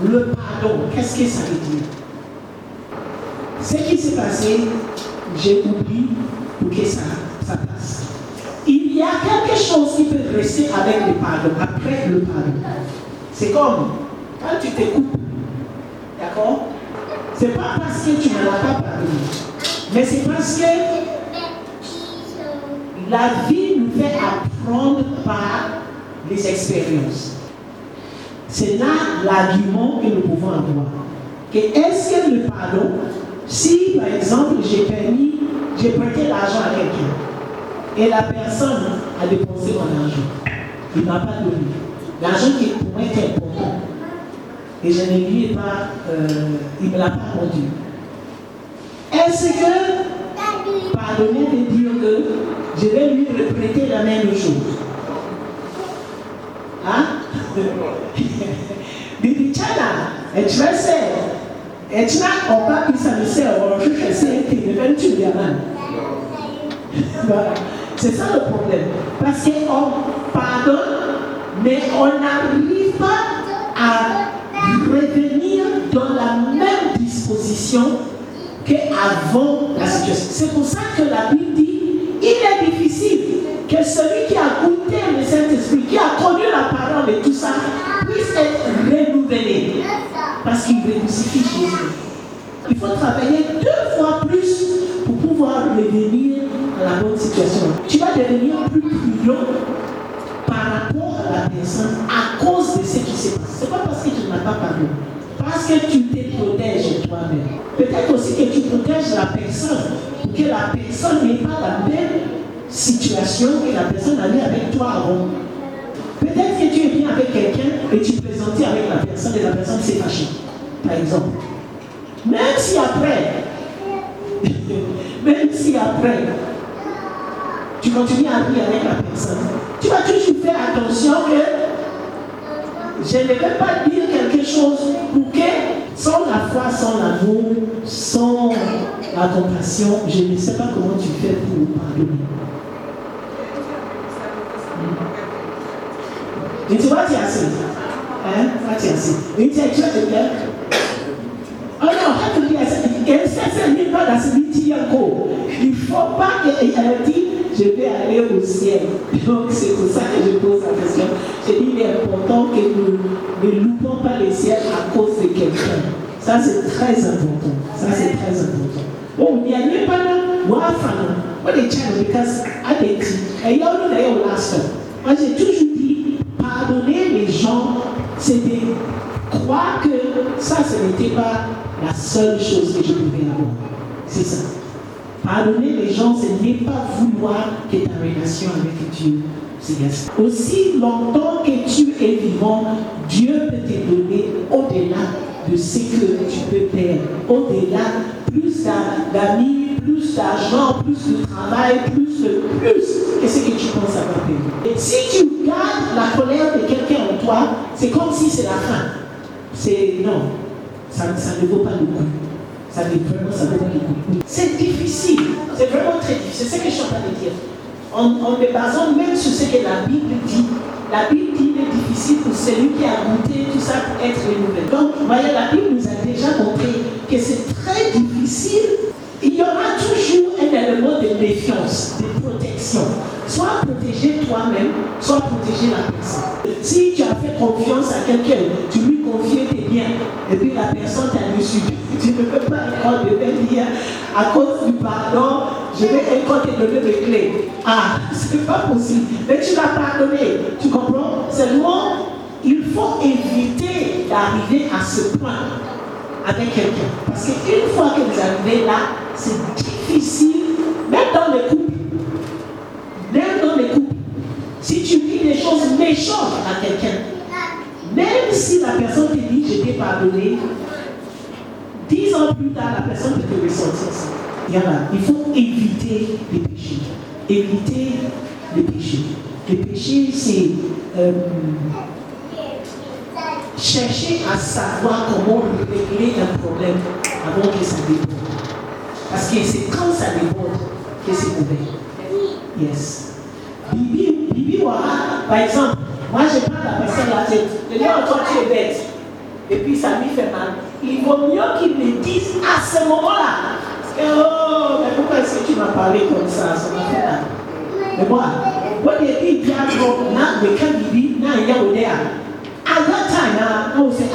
le pardon, qu'est-ce que ça veut dire? Ce qui s'est passé, j'ai oublié pour que ça passe. Il y a quelque chose qui peut rester avec le pardon, après le pardon. C'est comme quand tu te coupes, d'accord? C'est pas parce que tu ne l'as pas pardonné, mais c'est parce que la vie nous fait apprendre par les expériences. C'est là l'argument que nous pouvons avoir. Que est-ce que le pardon, si par exemple j'ai prêté l'argent à quelqu'un et la personne a dépensé mon argent, il ne m'a pas donné. L'argent qui pour moi était important et je ne lui ai pas, il ne me l'a pas rendu. Est-ce que pardonner veut dire que je vais lui prêter la même chose? Hein? Bibi Chana, et tu vas faire. Et tu n'as pas pu s'amuser à voir que c'est qui ne veut tu diamant. C'est ça le problème. Parce qu'on pardonne, mais on n'arrive pas à revenir dans la même disposition qu'avant la situation. C'est pour ça que la Bible dit il est difficile que celui qui a goûté le Saint-Esprit, qui a connu la parole et tout ça, puisse être renouvelé. Parce qu'il ressuscite Jésus. Il faut travailler 2 fois plus pour pouvoir revenir à la bonne situation. Tu vas devenir plus prudent par rapport à la personne à cause de ce qui s'est passé. Ce n'est pas parce que tu n'as pas parlé. Parce que tu te protèges toi-même. Peut-être aussi que tu protèges la personne pour que la personne n'ait pas la même situation que la personne avait avec toi avant. Peut-être que tu es bien avec quelqu'un et tu présentais avec la personne et la personne s'est fâchée, par exemple. Même si après, tu continues à vivre avec la personne, tu vas toujours faire attention que je ne vais pas dire quelque chose pour que, sans la foi, sans l'amour, sans la compassion, je ne sais pas comment tu fais pour pardonner. Et tu vois, tu es assez. Hein? Tu es assez. Et tu es bien. Oh non, quand tu dis assez, il ne faut pas qu'elle dise je vais aller au ciel. Donc c'est pour ça que je pose la question. Je dis il est important que nous ne loupons pas le ciel à cause de quelqu'un. Ça c'est très important. Ça c'est très important. Bon, il n'y a même pas de moi, what they tell because I did. Et il y a un autre last one. Moi j'ai toujours dit pardonner les gens, c'est de croire que ça ce n'était pas la seule chose que je pouvais avoir. C'est ça. Pardonner les gens, ce n'est pas vouloir que ta relation avec Dieu se gâche. Aussi longtemps que tu es vivant, Dieu peut te donner au-delà de ce que tu peux perdre. Au-delà, plus d'amis, plus d'argent, plus de travail, plus que ce que tu penses avoir perdu. Et si tu gardes la colère de quelqu'un en toi, c'est comme si c'est la fin. Non, ça ne vaut pas le coup. Ça vaut pas le coup. C'est difficile, c'est vraiment très difficile. C'est ce que je suis en train de dire. En me basant même sur ce que la Bible dit. La Bible dit qu'il est difficile pour celui qui a goûté tout ça pour être renouvelé. Donc, voyez, la Bible nous a déjà montré que c'est très difficile. Il y aura toujours un élément de méfiance, de protection. Soit protéger toi-même, soit protéger la personne. Si tu as fait confiance à quelqu'un, tu lui confies tes biens, et puis la personne t'a déçu. Tu ne peux pas encore devenir à cause du pardon, je vais encore te donner les clés. Ah, c'est pas possible. Mais tu l'as pardonné, tu comprends? Seulement, il faut éviter d'arriver à ce point avec quelqu'un. Parce qu'une fois que vous arrivez là, c'est difficile, même dans les couples. Même dans les couples. Si tu dis des choses méchantes à quelqu'un, même si la personne te dit je t'ai pardonné, 10 ans plus tard, la personne peut te ressentir ça. Il faut éviter les péchés. Éviter les péchés. Les péchés, c'est chercher à savoir comment régler un problème avant que ça déborde. Parce que c'est quand ça déborde que c'est mauvais. Yes. Bibi Wara, par exemple, moi je prends la personne là, je dis, toi tu es bête. et puis ça lui fait mal, il vaut mieux qu'il me dise à ce moment-là, oh, mais pourquoi est-ce que tu m'as parlé comme ça? Ça m'a fait mal. Mais moi, quand il dit, at that time, on sait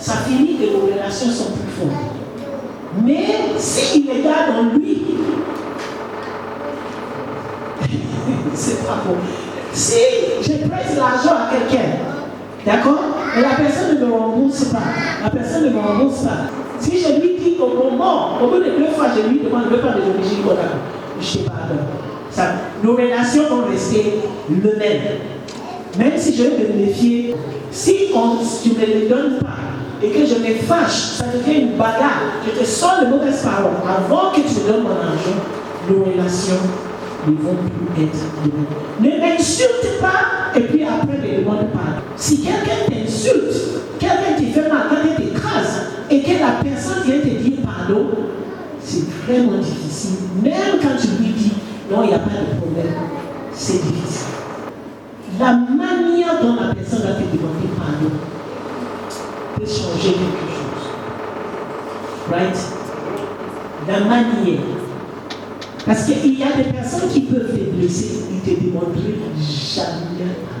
ça finit que nos relations sont plus fortes. Mais s'il les garde en lui, c'est pas bon. Si je prête l'argent à quelqu'un, d'accord, et la personne ne me rembourse pas, si je lui dis au moment, au bout de 2 fois, je lui demande, ne veux pas de l'origine, je ne sais pas. Nos relations vont rester le même. Même si je vais me méfier, si tu ne me le donnes pas et que je me fâche, ça devient une bagarre, je te sors de mauvaises paroles. Avant que tu me donnes mon argent, nos relations ne vont plus être les mêmes. Ne m'insulte pas et puis après ne demande pas. Si quelqu'un t'insulte, quelqu'un te fait mal, quelqu'un t'écrase et que la personne vient te dire pardon, c'est vraiment difficile. Même quand tu lui dis non, il n'y a pas de problème, c'est difficile. La manière dont la personne va te demander pardon peut changer quelque chose. Right? La manière. Parce qu'il y a des personnes qui peuvent te blesser, ils ne te demanderont jamais pardon.